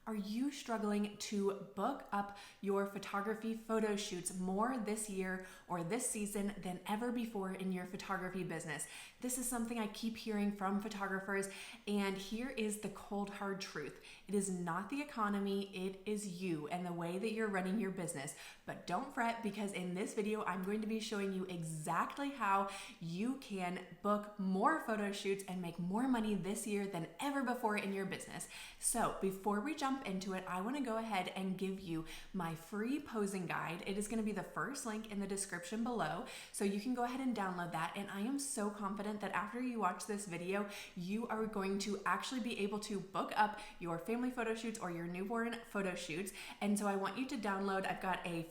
Are you struggling to book up your photography photo shoots more this year or this season than ever before in your photography business? This is something I keep hearing from photographers, and here is the cold hard truth. It is not the economy, it is you and the way that you're running your business. But don't fret, because in this video, I'm going to be showing you exactly how you can book more photo shoots and make more money this year than ever before in your business. So before we jump into it, I want to go ahead and give you my free posing guide. It is going to be the first link in the description below, so you can go ahead and download that. And I am so confident that after you watch this video, you are going to actually be able to book up your family photo shoots or your newborn photo shoots. And so I want you to download, I've got a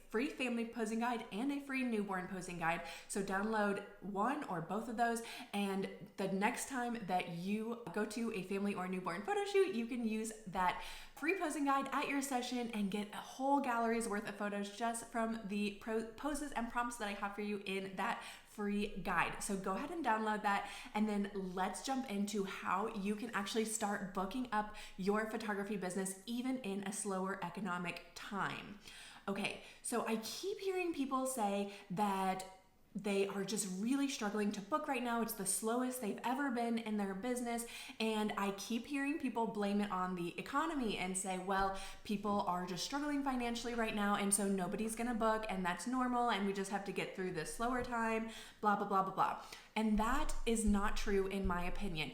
free family posing guide and a free newborn posing guide. So download one or both of those, and the next time that you go to a family or newborn photo shoot, you can use that free posing guide at your session and get a whole gallery's worth of photos just from the poses and prompts that I have for you in that free guide. So go ahead and download that, and then let's jump into how you can actually start booking up your photography business even in a slower economic time. Okay, so I keep hearing people say that they are just really struggling to book right now. It's the slowest they've ever been in their business. And I keep hearing people blame it on the economy and say, well, people are just struggling financially right now, and so nobody's gonna book, and that's normal, and we just have to get through this slower time, blah, blah, blah, blah, blah. And that is not true in my opinion.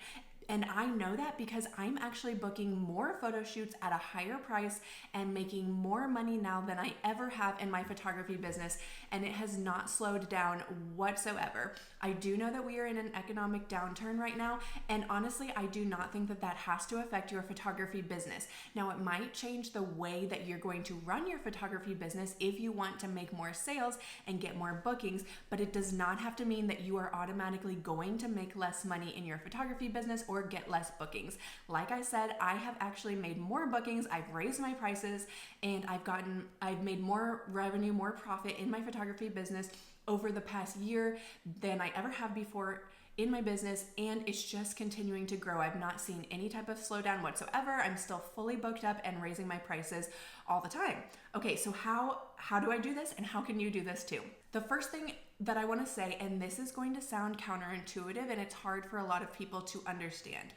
And I know that because I'm actually booking more photo shoots at a higher price and making more money now than I ever have in my photography business, and it has not slowed down whatsoever. I do know that we are in an economic downturn right now, and honestly, I do not think that that has to affect your photography business. Now, it might change the way that you're going to run your photography business if you want to make more sales and get more bookings, but it does not have to mean that you are automatically going to make less money in your photography business or get less bookings. Like I said, I have actually made more bookings, I've raised my prices, and I've made more revenue, more profit in my photography business over the past year than I ever have before in my business, and it's just continuing to grow. I've not seen any type of slowdown whatsoever. I'm still fully booked up and raising my prices all the time. Okay, so how do I do this, and how can you do this too? The first thing that I want to say, and this is going to sound counterintuitive and it's hard for a lot of people to understand,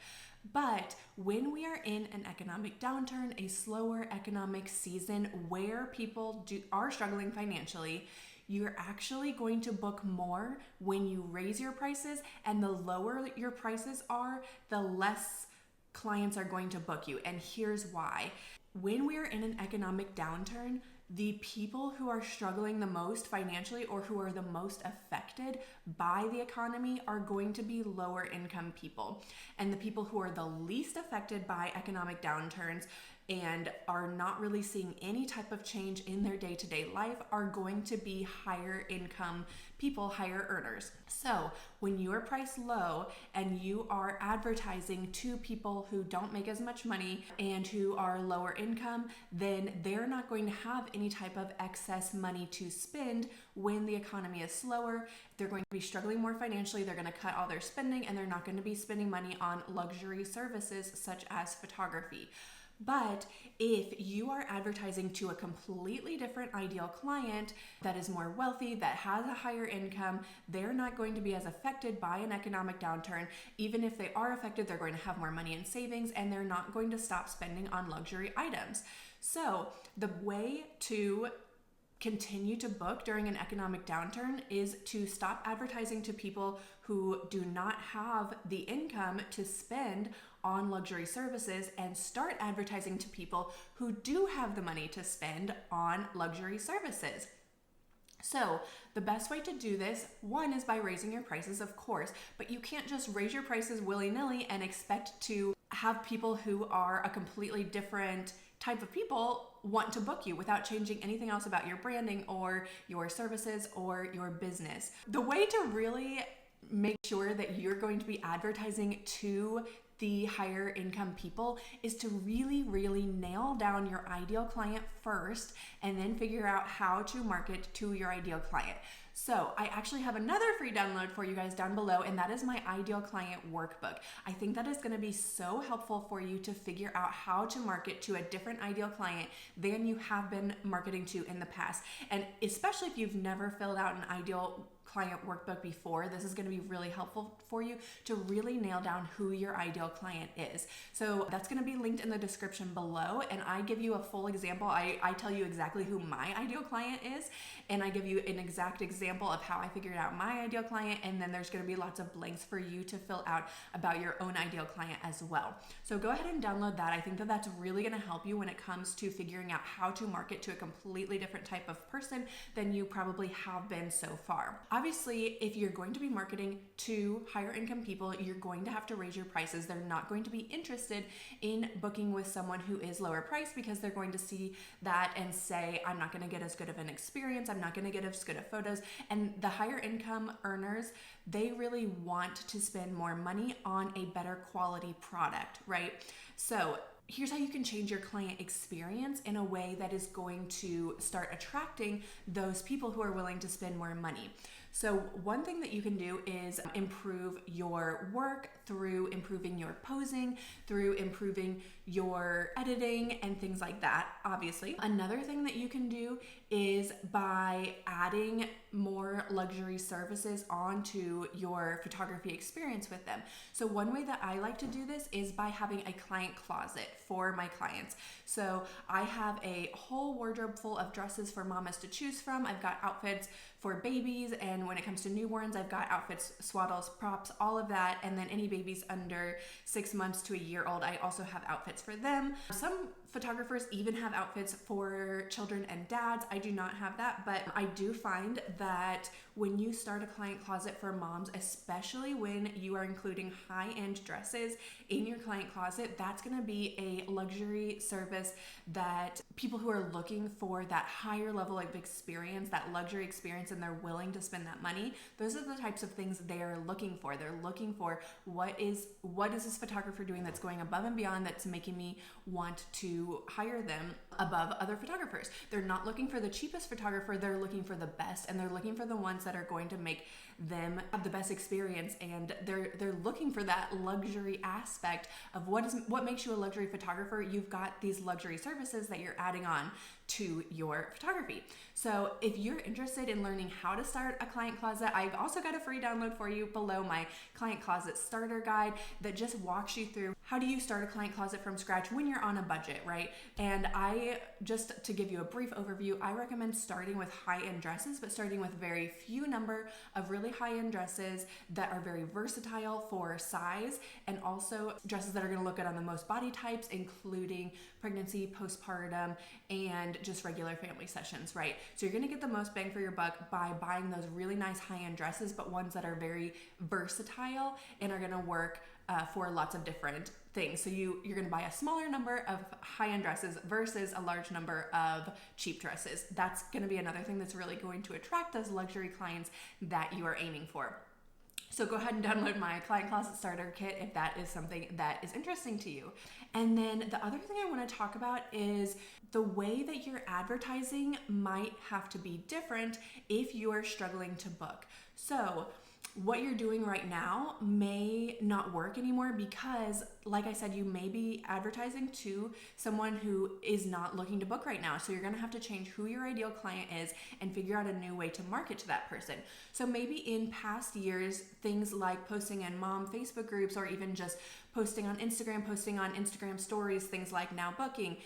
but when we are in an economic downturn, a slower economic season where people are struggling financially, you're actually going to book more when you raise your prices, and the lower your prices are, the less clients are going to book you. And here's why. When we're in an economic downturn, the people who are struggling the most financially or who are the most affected by the economy are going to be lower income people. And the people who are the least affected by economic downturns and are not really seeing any type of change in their day-to-day life are going to be higher income people, higher earners. So when you are priced low and you are advertising to people who don't make as much money and who are lower income, then they're not going to have any type of excess money to spend when the economy is slower. They're going to be struggling more financially. They're going to cut all their spending, and they're not going to be spending money on luxury services such as photography. But if you are advertising to a completely different ideal client that is more wealthy, that has a higher income, they're not going to be as affected by an economic downturn. Even if they are affected, they're going to have more money in savings, and they're not going to stop spending on luxury items. So the way to continue to book during an economic downturn is to stop advertising to people who do not have the income to spend on luxury services and start advertising to people who do have the money to spend on luxury services. So the best way to do this, one, is by raising your prices, of course, but you can't just raise your prices willy-nilly and expect to have people who are a completely different type of people want to book you without changing anything else about your branding or your services or your business. The way to really make sure that you're going to be advertising to the higher income people is to really, really nail down your ideal client first and then figure out how to market to your ideal client. So I actually have another free download for you guys down below, and that is my ideal client workbook. I think that is going to be so helpful for you to figure out how to market to a different ideal client than you have been marketing to in the past. And especially if you've never filled out an ideal client workbook before, this is going to be really helpful for you to really nail down who your ideal client is. So that's going to be linked in the description below, and I give you a full example. I tell you exactly who my ideal client is, and I give you an exact example of how I figured out my ideal client, and then there's going to be lots of blanks for you to fill out about your own ideal client as well. So go ahead and download that. I think that that's really going to help you when it comes to figuring out how to market to a completely different type of person than you probably have been so far. Obviously, if you're going to be marketing to higher income people, you're going to have to raise your prices. They're not going to be interested in booking with someone who is lower priced because they're going to see that and say, I'm not going to get as good of an experience. I'm not going to get as good of photos. And the higher income earners, they really want to spend more money on a better quality product, right? So here's how you can change your client experience in a way that is going to start attracting those people who are willing to spend more money. So one thing that you can do is improve your work through improving your posing, through improving your editing and things like that, obviously. Another thing that you can do is by adding more luxury services onto your photography experience with them. So one way that I like to do this is by having a client closet for my clients. So I have a whole wardrobe full of dresses for mamas to choose from. I've got outfits for babies, and when it comes to newborns, I've got outfits, swaddles, props, all of that. And then any babies under 6 months to a year old, I also have outfits for them. Some photographers even have outfits for children and dads. I do not have that, but I do find that when you start a client closet for moms, especially when you are including high-end dresses in your client closet, that's going to be a luxury service that people who are looking for that higher level of experience, that luxury experience, and they're willing to spend that money, those are the types of things they're looking for. They're looking for what is this photographer doing that's going above and beyond, that's making me want to hire them above other photographers. They're not looking for the cheapest photographer, they're looking for the best, and they're looking for the ones that are going to make them have the best experience, and they're looking for that luxury aspect of what makes you a luxury photographer. You've got these luxury services that you're adding on to your photography. So if you're interested in learning how to start a client closet, I've also got a free download for you below, my client closet starter guide, that just walks you through how do you start a client closet from scratch when you're on a budget, right? And just to give you a brief overview, I recommend starting with high-end dresses, but starting with very few number of really high-end dresses that are very versatile for size, and also dresses that are gonna look good on the most body types, including pregnancy, postpartum, and just regular family sessions, right? So you're gonna get the most bang for your buck by buying those really nice high-end dresses, but ones that are very versatile and are gonna work for lots of different things. So you're gonna buy a smaller number of high-end dresses versus a large number of cheap dresses. That's gonna be another thing that's really going to attract those luxury clients that you are aiming for. So go ahead and download my Client Closet Starter Kit if that is something that is interesting to you. And then the other thing I want to talk about is the way that you're advertising might have to be different if you are struggling to book. So what you're doing right now may not work anymore because, like I said, you may be advertising to someone who is not looking to book right now. So you're going to have to change who your ideal client is and figure out a new way to market to that person. So maybe in past years, things like posting in mom Facebook groups, or even just posting on Instagram stories, things like now booking,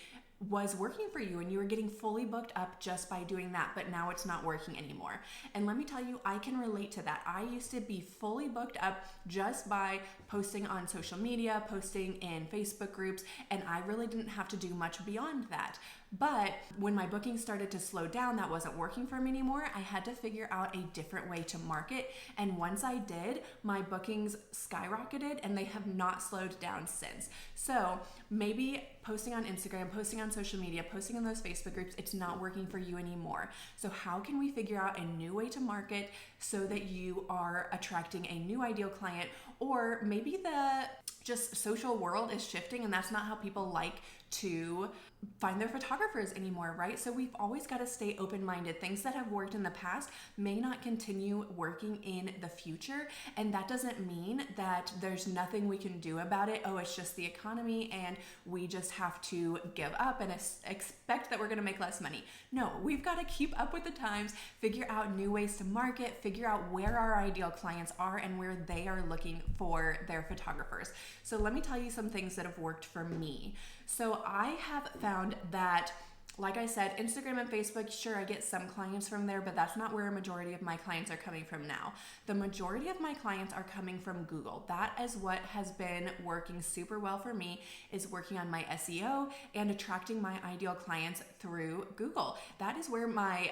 was working for you and you were getting fully booked up just by doing that, but now it's not working anymore. And let me tell you, I can relate to that. I used to be fully booked up just by posting on social media, posting in Facebook groups, and I really didn't have to do much beyond that. But when my bookings started to slow down, that wasn't working for me anymore. I had to figure out a different way to market. And once I did, my bookings skyrocketed and they have not slowed down since. So maybe posting on Instagram, posting on social media, posting in those Facebook groups, it's not working for you anymore. So how can we figure out a new way to market so that you are attracting a new ideal client? Or maybe just social world is shifting, and that's not how people like to find their photographers anymore, right? So we've always got to stay open-minded. Things that have worked in the past may not continue working in the future, and that doesn't mean that there's nothing we can do about it. Oh, it's just the economy and we just have to give up and expect that we're going to make less money. No, we've got to keep up with the times, figure out new ways to market, figure out where our ideal clients are and where they are looking for their photographers. So let me tell you some things that have worked for me. So I have found that, like I said, Instagram and Facebook, sure, I get some clients from there, but that's not where a majority of my clients are coming from now. The majority of my clients are coming from Google. That is what has been working super well for me, is working on my SEO and attracting my ideal clients through Google. That is where my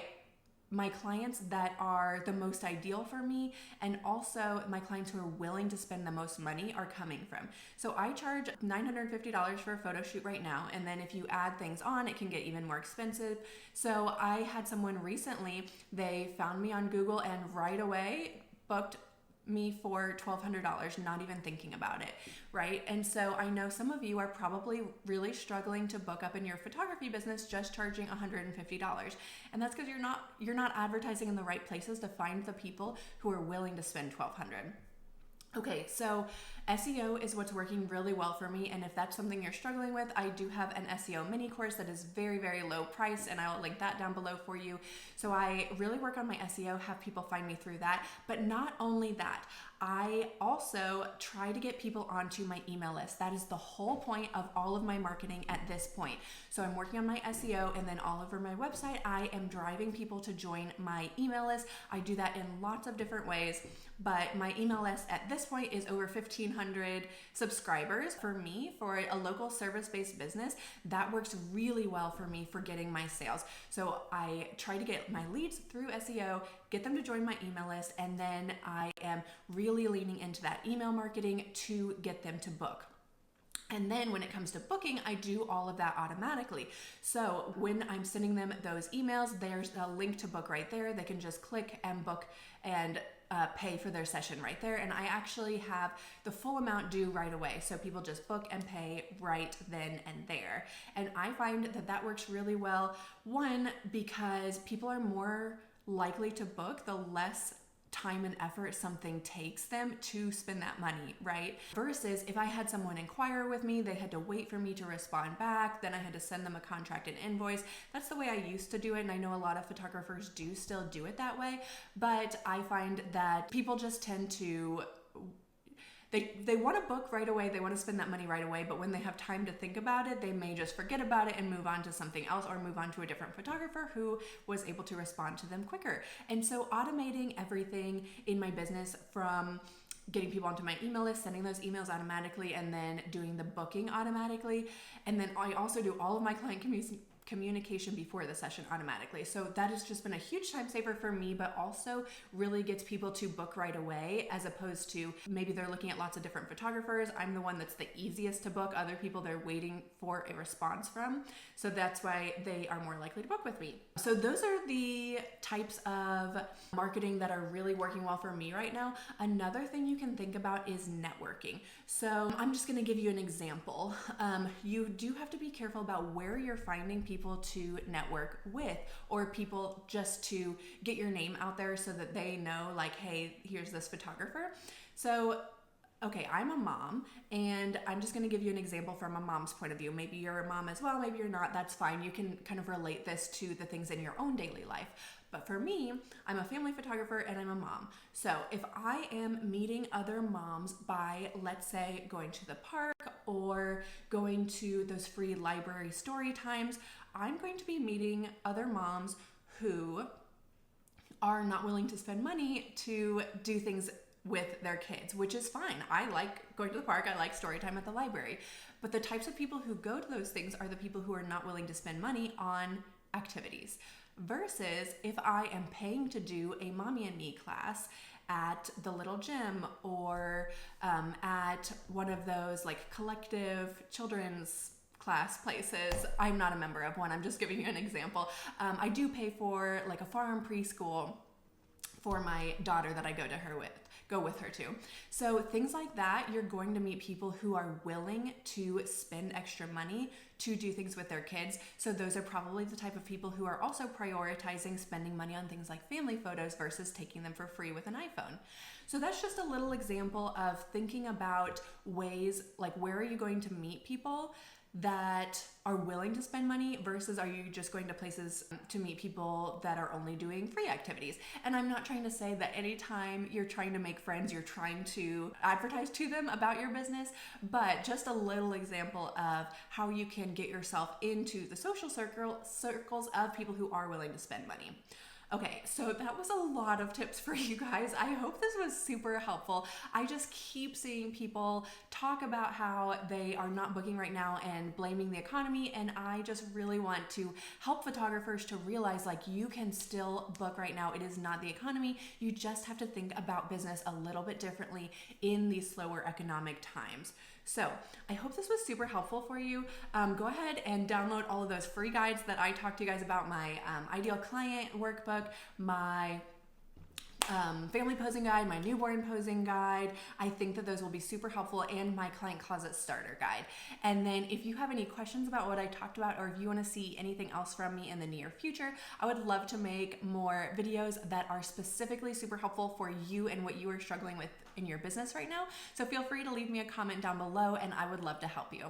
clients that are the most ideal for me, and also my clients who are willing to spend the most money, are coming from. So I charge $950 for a photo shoot right now, and then if you add things on, it can get even more expensive. So I had someone recently, they found me on Google and right away booked me for $1,200, not even thinking about it, right? And so I know some of you are probably really struggling to book up in your photography business just charging $150. And that's because you're not advertising in the right places to find the people who are willing to spend $1,200. Okay, so SEO is what's working really well for me, and if that's something you're struggling with, I do have an SEO mini course that is very, very low price, and I will link that down below for you. So I really work on my SEO, have people find me through that, but not only that, I also try to get people onto my email list. That is the whole point of all of my marketing at this point. So I'm working on my SEO, and then all over my website, I am driving people to join my email list. I do that in lots of different ways, but my email list at this point is over 1,500 subscribers. For me, for a local service-based business, that works really well for me for getting my sales. So I try to get my leads through SEO, get them to join my email list, and then I am really leaning into that email marketing to get them to book. And then when it comes to booking, I do all of that automatically. So when I'm sending them those emails, there's a link to book right there. They can just click and book and pay for their session right there. And I actually have the full amount due right away. So people just book and pay right then and there. And I find that that works really well. One, because people are more likely to book the less time and effort something takes them to spend that money, right? Versus if I had someone inquire with me, they had to wait for me to respond back, then I had to send them a contract and invoice. That's the way I used to do it, and I know a lot of photographers do still do it that way, but I find that people just tend to They want to book right away, they want to spend that money right away, but when they have time to think about it, they may just forget about it and move on to something else, or move on to a different photographer who was able to respond to them quicker. And so automating everything in my business, from getting people onto my email list, sending those emails automatically, and then doing the booking automatically. And then I also do all of my client communication before the session automatically. So that has just been a huge time saver for me, but also really gets people to book right away, as opposed to maybe they're looking at lots of different photographers. I'm the one that's the easiest to book. Other people they're waiting for a response from. So that's why they are more likely to book with me. So those are the types of marketing that are really working well for me right now. Another thing you can think about is networking. So I'm just going to give you an example. You do have to be careful about where you're finding people to network with, or people just to get your name out there so that they know, like, hey, here's this photographer. So okay, I'm a mom, and I'm just going to give you an example from a mom's point of view. Maybe you're a mom as well, maybe you're not, that's fine. You can kind of relate this to the things in your own daily life. But for me, I'm a family photographer and I'm a mom. So if I am meeting other moms by, let's say, going to the park or going to those free library story times, I'm going to be meeting other moms who are not willing to spend money to do things with their kids, which is fine. I like going to the park, I like story time at the library. But the types of people who go to those things are the people who are not willing to spend money on activities. Versus if I am paying to do a mommy and me class at the little gym, or at one of those like collective children's class places. I'm not a member of one, I'm just giving you an example. I do pay for like a farm preschool for my daughter that I go to go with her to. So things like that, you're going to meet people who are willing to spend extra money to do things with their kids. So those are probably the type of people who are also prioritizing spending money on things like family photos versus taking them for free with an iPhone. So that's just a little example of thinking about ways, like where are you going to meet people that are willing to spend money versus are you just going to places to meet people that are only doing free activities. And I'm not trying to say that anytime you're trying to make friends, you're trying to advertise to them about your business, but just a little example of how you can get yourself into the social circles of people who are willing to spend money. Okay, so that was a lot of tips for you guys. I hope this was super helpful. I just keep seeing people talk about how they are not booking right now and blaming the economy, and I just really want to help photographers to realize like you can still book right now. It is not the economy. You just have to think about business a little bit differently in these slower economic times. So I hope this was super helpful for you. Go ahead and download all of those free guides that I talked to you guys about, my ideal client workbook, my family posing guide, my newborn posing guide. I think that those will be super helpful, and my client closet starter guide. And then if you have any questions about what I talked about, or if you want to see anything else from me in the near future, I would love to make more videos that are specifically super helpful for you and what you are struggling with in your business right now. So feel free to leave me a comment down below, and I would love to help you.